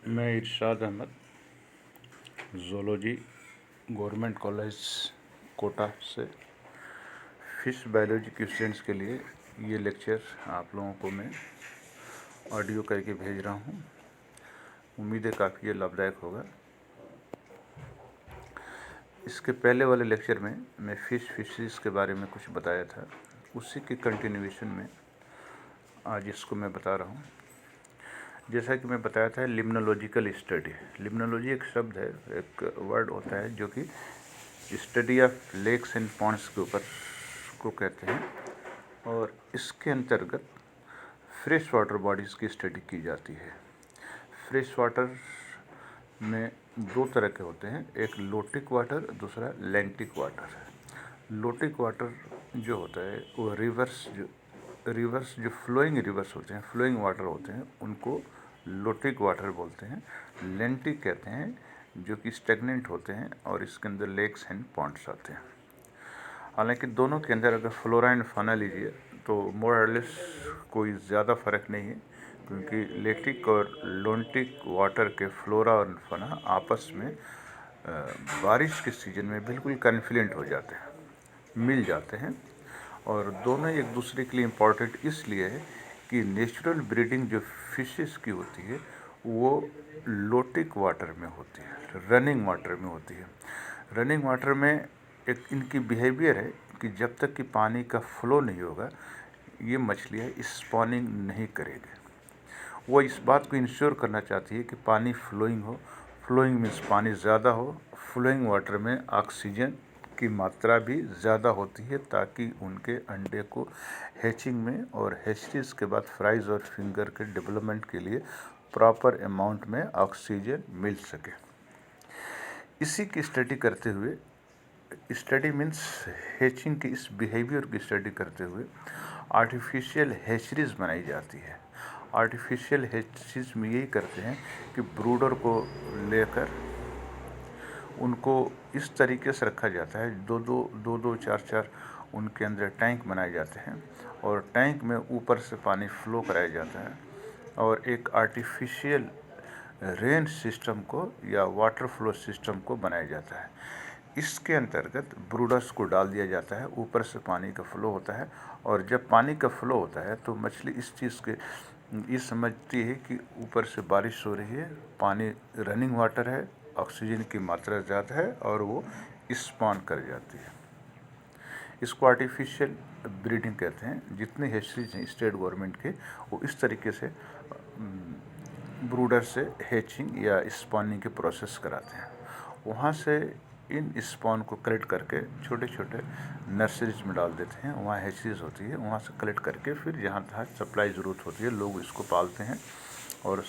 मैं Irshad Ahmad zoology government college Kota से fish biology के स्टूडेंट्स के लिए ये लेक्चर आप लोगों को मैं ऑडियो करके भेज रहा हूँ। उम्मीद है काफ़ी ये लाभदायक होगा। इसके पहले वाले लेक्चर में मैं फिशरीज़ के बारे में कुछ बताया था, उसी के कंटिन्यूएशन में आज इसको मैं बता रहा हूँ। जैसा कि मैं बताया था लिम्नोलॉजिकल स्टडी। लिम्नोलॉजी एक शब्द है, एक वर्ड होता है जो कि study of lakes and ponds के ऊपर को कहते हैं, और इसके अंतर्गत फ्रेश वाटर बॉडीज़ की स्टडी की जाती है। फ्रेश वाटर में दो तरह के होते हैं, एक लोटिक वाटर, दूसरा लैंटिक वाटर। लोटिक वाटर जो होता है वो रिवर्स जो फ्लोइंग रिवर्स होते हैं, फ्लोइंग वाटर होते हैं, उनको लोटिक वाटर बोलते हैं। लैंटिक कहते हैं जो कि स्टेगनेंट होते हैं और इसके अंदर लेक्स एंड पॉन्ड्स आते हैं। हालांकि दोनों के अंदर अगर फ्लोरा एंड फाना लीजिए तो मोर और लेस कोई ज़्यादा फ़र्क नहीं है, क्योंकि लेटिक और लोंटिक वाटर के फ्लोरा और फाना आपस में बारिश के सीजन में बिल्कुल कन्फ्लुएंट हो जाते हैं, मिल जाते हैं, और दोनों एक दूसरे के लिए इम्पॉर्टेंट इसलिए है कि नेचुरल ब्रीडिंग जो फिशेस की होती है वो लोटिक वाटर में होती है, रनिंग वाटर में होती है। रनिंग वाटर में एक इनकी बिहेवियर है कि जब तक कि पानी का फ्लो नहीं होगा ये मछलियाँ स्पॉनिंग नहीं करेगी। वो इस बात को इंश्योर करना चाहती है कि पानी फ्लोइंग हो। फ्लोइंग मीन्स पानी ज़्यादा हो। फ्लोइंग वाटर में ऑक्सीजन की मात्रा भी ज़्यादा होती है ताकि उनके अंडे को हैचिंग में और हैचरीज के बाद फ्राइज़ और फिंगर के डेवलपमेंट के लिए प्रॉपर अमाउंट में ऑक्सीजन मिल सके। इसी की स्टडी करते हुए, स्टडी मीन्स हैचिंग की इस बिहेवियर की स्टडी करते हुए आर्टिफिशियल हैचरीज बनाई जाती है। आर्टिफिशियल हैचरीज में यही करते हैं कि ब्रूडर को लेकर उनको इस तरीके से रखा जाता है, दो चार उनके अंदर टैंक बनाए जाते हैं और टैंक में ऊपर से पानी फ्लो कराया जाता है और एक आर्टिफिशियल रेन सिस्टम को या वाटर फ्लो सिस्टम को बनाया जाता है। इसके अंतर्गत ब्रूडर्स को डाल दिया जाता है, ऊपर से पानी का फ्लो होता है, और जब पानी का फ्लो होता है तो मछली इस चीज़ के ये समझती है कि ऊपर से बारिश हो रही है, पानी रनिंग वाटर है, ऑक्सीजन की मात्रा ज़्यादा है और वो स्पॉन कर जाती है। इसको आर्टिफिशियल ब्रीडिंग कहते हैं। जितने हैचरीज हैं स्टेट गवर्नमेंट के वो इस तरीके से ब्रूडर से हैचिंग या स्पॉनिंग के प्रोसेस कराते हैं। वहाँ से इन स्पॉन को कलेक्ट करके छोटे छोटे नर्सरीज में डाल देते हैं, वहाँ हैचरीज होती है, वहाँ से कलेक्ट करके फिर जहाँ तहाँ सप्लाई ज़रूरत होती है लोग इसको पालते हैं, और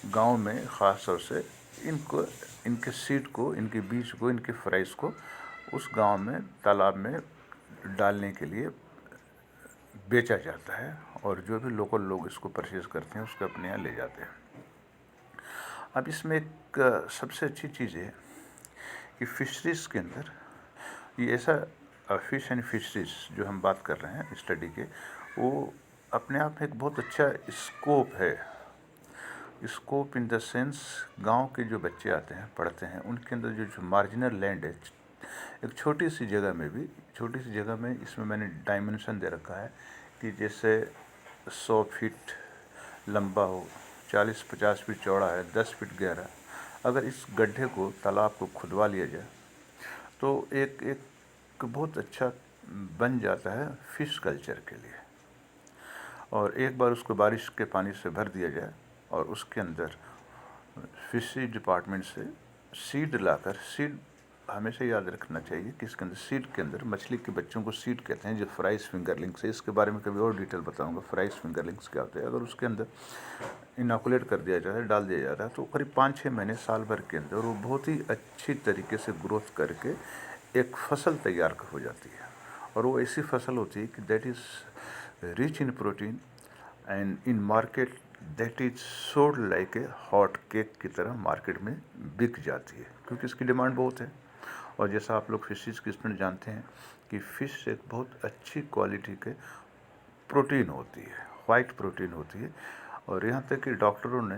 गांव में ख़ास तौर से इनको इनके सीड को, इनके बीज को, इनके फ्राइज़ को उस गांव में तालाब में डालने के लिए बेचा जाता है, और जो भी लोकल लोग इसको परचेज़ करते हैं उसको अपने यहाँ ले जाते हैं। अब इसमें एक सबसे अच्छी चीज़ है कि फिशरीज़ के अंदर ये ऐसा फिश एंड फिशरीज़ जो हम बात कर रहे हैं स्टडी के, वो अपने आप में एक बहुत अच्छा स्कोप है। स्कोप इन द सेंस गांव के जो बच्चे आते हैं पढ़ते हैं उनके अंदर जो मार्जिनल लैंड है, एक छोटी सी जगह में इसमें मैंने डायमेंशन दे रखा है कि जैसे 100 फीट लंबा हो, 40-50 फीट चौड़ा है, 10 फीट गहरा। अगर इस गड्ढे को, तालाब को खुदवा लिया जाए तो एक बहुत अच्छा बन जाता है फिश कल्चर के लिए। और एक बार उसको बारिश के पानी से भर दिया जाए और उसके अंदर फिशरी डिपार्टमेंट से सीड लाकर, सीड हमेशा याद रखना चाहिए कि इसके अंदर सीड के अंदर मछली के बच्चों को सीड कहते हैं, जो फ्राइज फिंगरलिंग्स है। इसके बारे में कभी और डिटेल बताऊंगा फ्राइज फिंगरलिंग्स क्या होते हैं। अगर उसके अंदर इनोकुलेट कर दिया जाता है, डाल दिया जाता है, तो करीब 5-6 महीने, साल भर के अंदर वो बहुत ही अच्छी तरीके से ग्रोथ करके एक फसल तैयार हो जाती है, और वो ऐसी फसल होती है कि that is rich in protein and in market that is sold like a hot cake की तरह मार्केट में बिक जाती है, क्योंकि इसकी डिमांड बहुत है। और जैसा आप लोग फिशेस के स्टूडेंट जानते हैं कि फ़िश एक बहुत अच्छी क्वालिटी के प्रोटीन होती है, वाइट प्रोटीन होती है, और यहाँ तक कि डॉक्टरों ने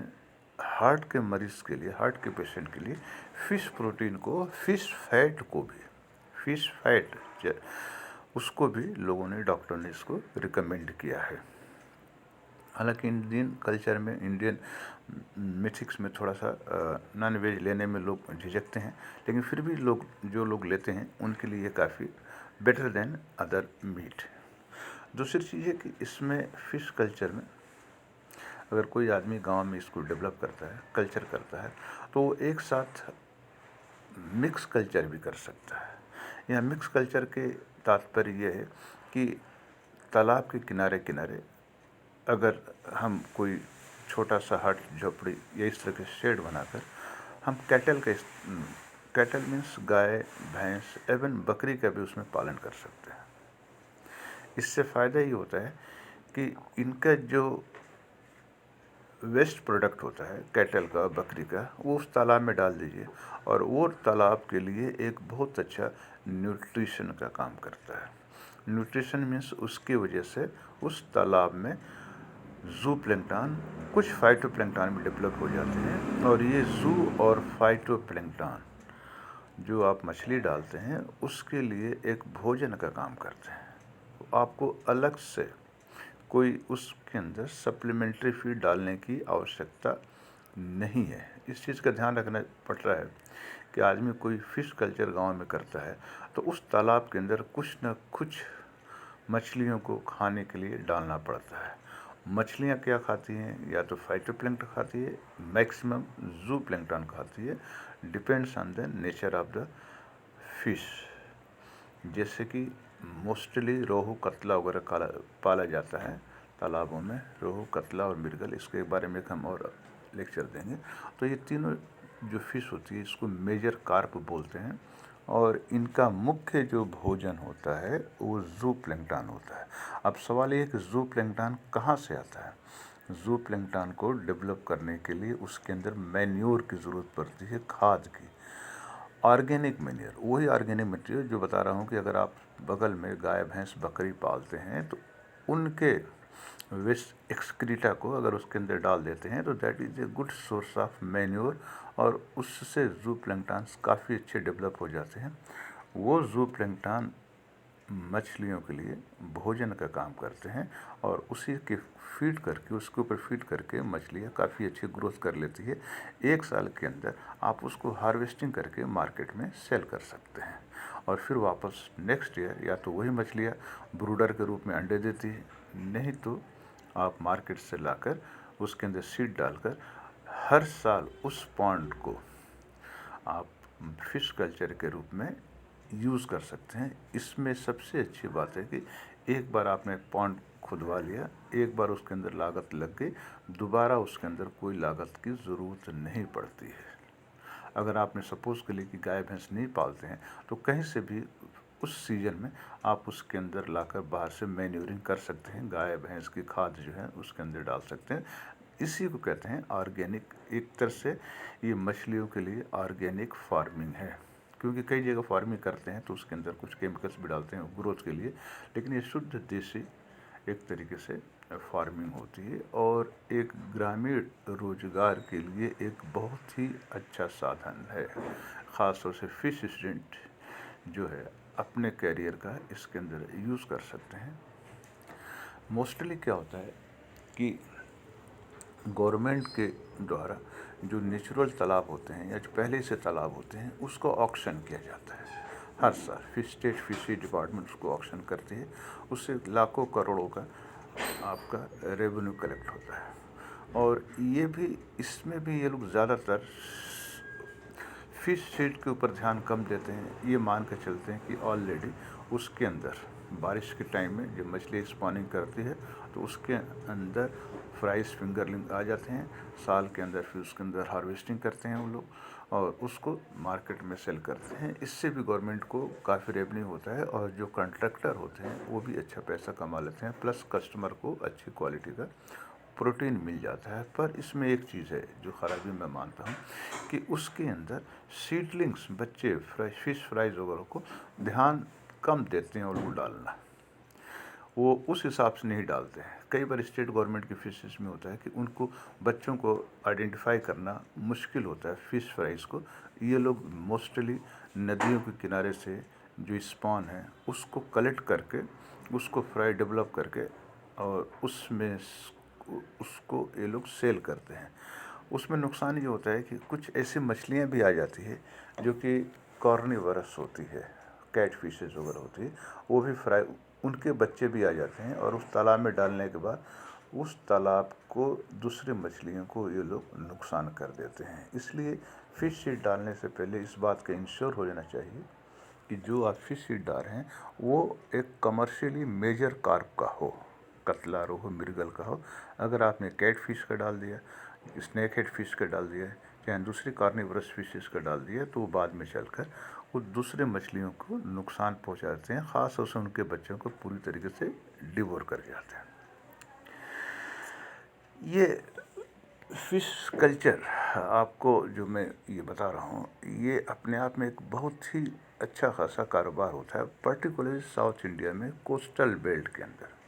हार्ट के मरीज़ के लिए, हार्ट के पेशेंट के लिए फ़िश प्रोटीन को, फ़िश फैट को भी, फ़िश फैट उसको भी लोगों ने, डॉक्टर ने इसको रिकमेंड किया है। हालांकि इंडियन कल्चर में, इंडियन मिथिक्स में थोड़ा सा नॉन वेज लेने में लोग झिझकते हैं, लेकिन फिर भी लोग, जो लोग लेते हैं उनके लिए काफ़ी बेटर देन अदर मीट। दूसरी चीज़ है कि इसमें फ़िश कल्चर में अगर कोई आदमी गांव में इसको डेवलप करता है, कल्चर करता है, तो वो एक साथ मिक्स कल्चर भी कर सकता है। यह मिक्स कल्चर के तात्पर्य ये है कि तालाब के किनारे किनारे अगर हम कोई छोटा सा हट, झोपड़ी या इस तरह के शेड बनाकर हम कैटल मीन्स गाय, भैंस, एवं बकरी का भी उसमें पालन कर सकते हैं। इससे फ़ायदा ये होता है कि इनका जो वेस्ट प्रोडक्ट होता है कैटल का, बकरी का, वो उस तालाब में डाल दीजिए और वो तालाब के लिए एक बहुत अच्छा न्यूट्रिशन का काम करता है। न्यूट्रिशन मीन्स उसकी वजह से उस तालाब में जू प्लैंक्टन, कुछ फाइटोप्लैंक्टन भी डेवलप हो जाते हैं, और ये जू और फाइटोप्लैंक्टन जो आप मछली डालते हैं उसके लिए एक भोजन का काम करते हैं। तो आपको अलग से कोई उसके अंदर सप्लीमेंट्री फीड डालने की आवश्यकता नहीं है। इस चीज़ का ध्यान रखना पड़ रहा है कि आदमी कोई फ़िश कल्चर गांव में करता है तो उस तालाब के अंदर कुछ न कुछ मछलियों को खाने के लिए डालना पड़ता है। मछलियाँ क्या खाती हैं? या तो फाइटोप्लैंक्टन खाती है, मैक्सिमम जू प्लैंक्टन खाती है, depends on the nature of the fish. जैसे कि मोस्टली रोहू, कतला वगैरह पाला जाता है तालाबों में, रोहू, कतला और मृगल। इसके बारे में हम और लेक्चर देंगे। तो ये तीनों जो फिश होती है इसको मेजर कार्प बोलते हैं, और इनका मुख्य जो भोजन होता है वो जू प्लैंक्टन होता है। अब सवाल ये है कि जू प्लैंक्टन कहाँ से आता है? जू प्लैंक्टन को डेवलप करने के लिए उसके अंदर मैन्योर की ज़रूरत पड़ती है, खाद की, ऑर्गेनिक मैन्योर। वही ऑर्गेनिक मटेरियल जो बता रहा हूँ कि अगर आप बगल में गाय, भैंस, बकरी पालते हैं तो उनके वेस्ट एक्सक्रीटा को अगर उसके अंदर डाल देते हैं तो that is a good source of manure, और उससे जू प्लैंक्टन काफ़ी अच्छे डेवलप हो जाते हैं। वो जू प्लैंक्टन मछलियों के लिए भोजन का काम करते हैं, और उसी के फीड करके, उसके ऊपर फीड करके मछलियाँ काफ़ी अच्छी ग्रोथ कर लेती है। एक साल के अंदर आप उसको हार्वेस्टिंग करके मार्केट में सेल कर सकते हैं, और फिर वापस नेक्स्ट ईयर या तो वही मछलियाँ ब्रूडर के रूप में अंडे देती है, नहीं तो आप मार्केट से लाकर उसके अंदर सीड डालकर हर साल उस पॉन्ड को आप फिश कल्चर के रूप में यूज़ कर सकते हैं। इसमें सबसे अच्छी बात है कि एक बार आपने पॉन्ड खुदवा लिया, एक बार उसके अंदर लागत लग गई, दोबारा उसके अंदर कोई लागत की ज़रूरत नहीं पड़ती है। अगर आपने सपोज़ के लिए कि गाय भैंस नहीं पालते हैं तो कहीं से भी उस सीज़न में आप उसके अंदर लाकर बाहर से मैन्यूरिंग कर सकते हैं, गाय भैंस की खाद जो है उसके अंदर डाल सकते हैं। इसी को कहते हैं ऑर्गेनिक। एक तरह से ये मछलियों के लिए ऑर्गेनिक फार्मिंग है, क्योंकि कई जगह फार्मिंग करते हैं तो उसके अंदर कुछ केमिकल्स भी डालते हैं ग्रोथ के लिए, लेकिन ये शुद्ध देसी एक तरीके से फार्मिंग होती है, और एक ग्रामीण रोजगार के लिए एक बहुत ही अच्छा साधन है। ख़ास तौर से फिश स्टूडेंट जो है अपने कैरियर का इसके अंदर यूज़ कर सकते हैं। मोस्टली क्या होता है कि गवर्नमेंट के द्वारा जो नेचुरल तालाब होते हैं या जो पहले से तालाब होते हैं उसको ऑक्शन किया जाता है हर साल। स्टेट फिशरी डिपार्टमेंट उसको ऑक्शन करती है, उससे लाखों करोड़ों का आपका रेवेन्यू कलेक्ट होता है। और ये भी, इसमें भी ये लोग ज़्यादातर फिश सीड के ऊपर ध्यान कम देते हैं। ये मान कर चलते हैं कि ऑलरेडी उसके अंदर बारिश के टाइम में जब मछली स्पॉनिंग करती है तो उसके अंदर फ्राइज, फिंगरलिंग आ जाते हैं। साल के अंदर फिर उसके अंदर हार्वेस्टिंग करते हैं वो लोग और उसको मार्केट में सेल करते हैं। इससे भी गवर्नमेंट को काफ़ी रेवेन्यू होता है, और जो कॉन्ट्रैक्टर होते हैं वो भी अच्छा पैसा कमा लेते हैं, प्लस कस्टमर को अच्छी क्वालिटी का प्रोटीन मिल जाता है। पर इसमें एक चीज़ है जो ख़राबी मैं मानता हूँ कि उसके अंदर सीडलिंग्स, बच्चे, फिश फ्राइज वगैरह को ध्यान कम देते हैं और वो डालना। वो उस हिसाब से नहीं डालते हैं। कई बार स्टेट गवर्नमेंट की फिशेस में होता है कि उनको बच्चों को आइडेंटिफाई करना मुश्किल होता है फिश फ्राइज़ को। ये लोग मोस्टली नदियों के किनारे से जो स्पॉन है उसको कलेक्ट करके उसको फ्राई डेवलप करके और उसमें उसको ये लोग सेल करते हैं। उसमें नुकसान ये होता है कि कुछ ऐसी मछलियाँ भी आ जाती है जो कि कॉर्निवरस होती है, कैट फिशेज वगैरह होती है, वो भी फ्राई, उनके बच्चे भी आ जाते हैं और उस तालाब में डालने के बाद उस तालाब को दूसरे मछलियों को ये लोग नुकसान कर देते हैं। इसलिए फिश सीड डालने से पहले इस बात का इंश्योर हो जाना चाहिए कि जो आप फिश सीड डाल रहे हैं वो एक कमर्शियली मेजर कार्प का हो, कतला, रोहू, मृगल का हो। अगर आपने कैट फिश का डाल दिया, स्नैक हेड फिश का डाल दिया, चाहे दूसरी कार्निवरस फिशेस का डाल दिया, तो वो बाद में चलकर वो दूसरे मछलियों को नुकसान पहुंचाते हैं, ख़ास तौर से उनके बच्चों को पूरी तरीके से डिवोर कर जाते हैं। ये फिश कल्चर आपको जो मैं ये बता रहा हूँ, ये अपने आप में एक बहुत ही अच्छा खासा कारोबार होता है, पर्टिकुलरली साउथ इंडिया में कोस्टल बेल्ट के अंदर।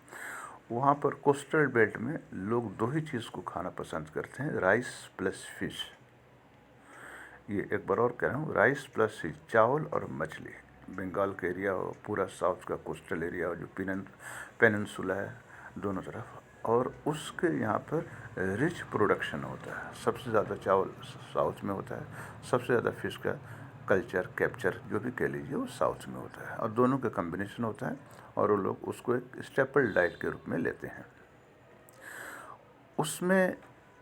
वहाँ पर कोस्टल बेल्ट में लोग दो ही चीज़ को खाना पसंद करते हैं, राइस प्लस फिश। ये एक बार और कह रहा हूँ, राइस प्लस फिश, चावल और मछली। बंगाल का एरिया और पूरा साउथ का कोस्टल एरिया और जो पेनिनसुला है दोनों तरफ, और उसके यहाँ पर रिच प्रोडक्शन होता है। सबसे ज़्यादा चावल साउथ में होता है, सबसे ज़्यादा फिश का कल्चर कैप्चर जो भी कह लीजिए वो साउथ में होता है, और दोनों का कम्बिनेशन होता है और वो लोग उसको एक स्टेपल डाइट के रूप में लेते हैं। उसमें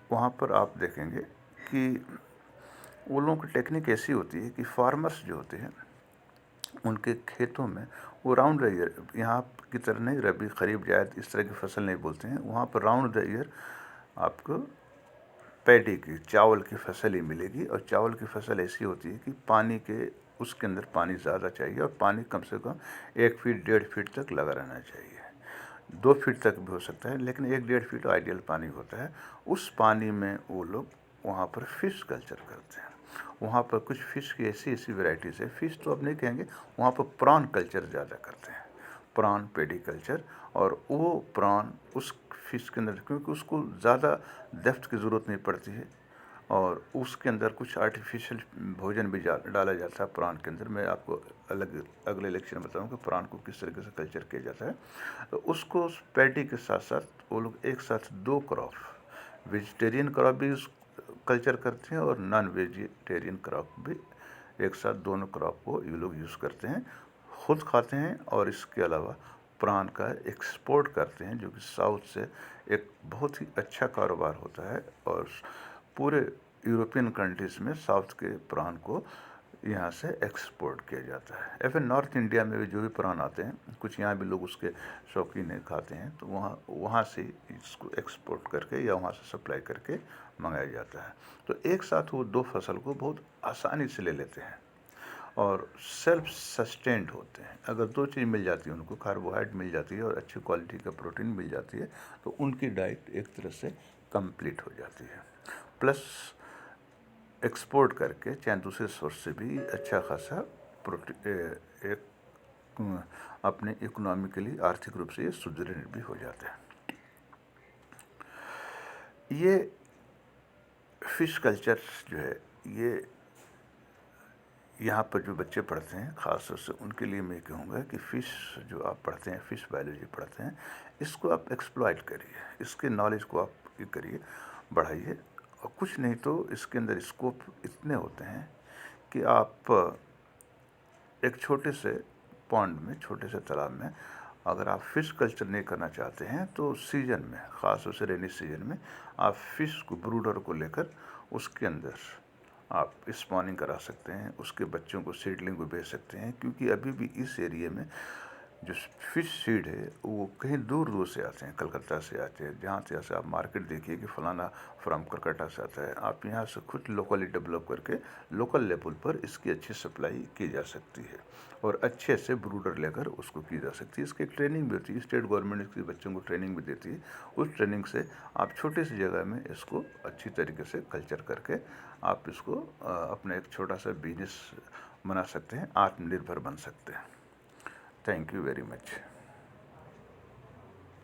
वहाँ पर आप देखेंगे कि वो लोगों की टेक्निक ऐसी होती है कि फार्मर्स जो होते हैं उनके खेतों में वो राउंड द ईयर, यहाँ की तरह नहीं रबी खरीफ जायद इस तरह की फसल नहीं बोलते हैं, वहाँ पर राउंड द ईयर आपको पैडी की, चावल की फसल ही मिलेगी। और चावल की फसल ऐसी होती है कि पानी के, उसके अंदर पानी ज़्यादा चाहिए और पानी कम से कम 1 फीट 1.5 फीट तक लगा रहना चाहिए। 2 फीट तक भी हो सकता है, लेकिन 1-1.5 फीट आइडियल पानी होता है। उस पानी में वो लोग वहाँ पर फिश कल्चर करते हैं। वहाँ पर कुछ फिश की ऐसी ऐसी वेराइटीज़ है, फिश तो अब नहीं कहेंगे, वहाँ पर प्रॉन कल्चर ज़्यादा करते हैं, प्रॉन पेडी कल्चर। और वो प्रॉन उस फिश के अंदर, क्योंकि उसको ज़्यादा डेप्थ की ज़रूरत नहीं पड़ती है और उसके अंदर कुछ आर्टिफिशियल भोजन भी डाला जाता है प्रॉन के अंदर। मैं आपको अलग अगले लेक्चर में बताऊंगा प्रॉन को किस तरीके से कल्चर किया जाता है। तो उसको पैटी के साथ साथ वो लोग एक साथ 2 क्रॉप, वेजिटेरियन क्रॉप भी कल्चर करते हैं और नॉन वेजिटेरियन क्रॉप भी एक साथ, दोनों क्रॉप को ये लोग यूज़ करते हैं, खुद खाते हैं और इसके अलावा प्राण का एक्सपोर्ट करते हैं, जो कि साउथ से एक बहुत ही अच्छा कारोबार होता है। और पूरे यूरोपियन कंट्रीज़ में साउथ के प्राण को यहाँ से एक्सपोर्ट किया जाता है। या फिर नॉर्थ इंडिया में भी जो भी प्राण आते हैं, कुछ यहाँ भी लोग उसके शौकीन खाते हैं, तो वहाँ से इसको एक्सपोर्ट करके या वहाँ से सप्लाई करके मंगाया जाता है। तो एक साथ वो 2 फसल को बहुत आसानी से ले लेते हैं और सेल्फ सस्टेंड होते हैं। अगर 2 चीज़ मिल जाती है उनको, कार्बोहाइड्रेट मिल जाती है और अच्छी क्वालिटी का प्रोटीन मिल जाती है, तो उनकी डाइट एक तरह से कंप्लीट हो जाती है। प्लस एक्सपोर्ट करके चाहे दूसरे सोर्स से भी अच्छा खासा एक अपने इकोनॉमिकली, आर्थिक रूप से ये सुदृढ़ भी हो जाते हैं। ये फिश कल्चर जो है, ये यहाँ पर जो बच्चे पढ़ते हैं ख़ास तौर से उनके लिए मैं कहूँगा कि फ़िश जो आप पढ़ते हैं, फ़िश बायोलॉजी पढ़ते हैं, इसको आप एक्सप्लॉइट करिए, इसके नॉलेज को आप ये करिए, बढ़ाइए। और कुछ नहीं तो इसके अंदर स्कोप इतने होते हैं कि आप एक छोटे से पॉन्ड में, छोटे से तालाब में अगर आप फ़िश कल्चर नहीं करना चाहते हैं तो सीज़न में, ख़ास तौर से रेनी सीजन में, आप फ़िश को, ब्रूडर को लेकर उसके अंदर आप स्पॉनिंग करा सकते हैं, उसके बच्चों को, सीडलिंग को भेज सकते हैं। क्योंकि अभी भी इस एरिया में जो फिश सीड है वो कहीं दूर दूर से आते हैं, कलकत्ता से आते हैं, जहाँ से आप मार्केट देखिए कि फलाना फ्रॉम कलकत्ता से आता है, आप यहाँ से खुद लोकली डेवलप करके लोकल लेवल पर इसकी अच्छी सप्लाई की जा सकती है और अच्छे से ब्रूडर लेकर उसको की जा सकती है। इसकी ट्रेनिंग भी होती है, स्टेट गवर्नमेंट इसके बच्चों को ट्रेनिंग भी देती है। उस ट्रेनिंग से आप छोटी सी जगह में इसको अच्छी तरीके से कल्चर करके आप इसको अपना एक छोटा सा बिजनेस बना सकते हैं, आत्मनिर्भर बन सकते हैं। Thank you very much.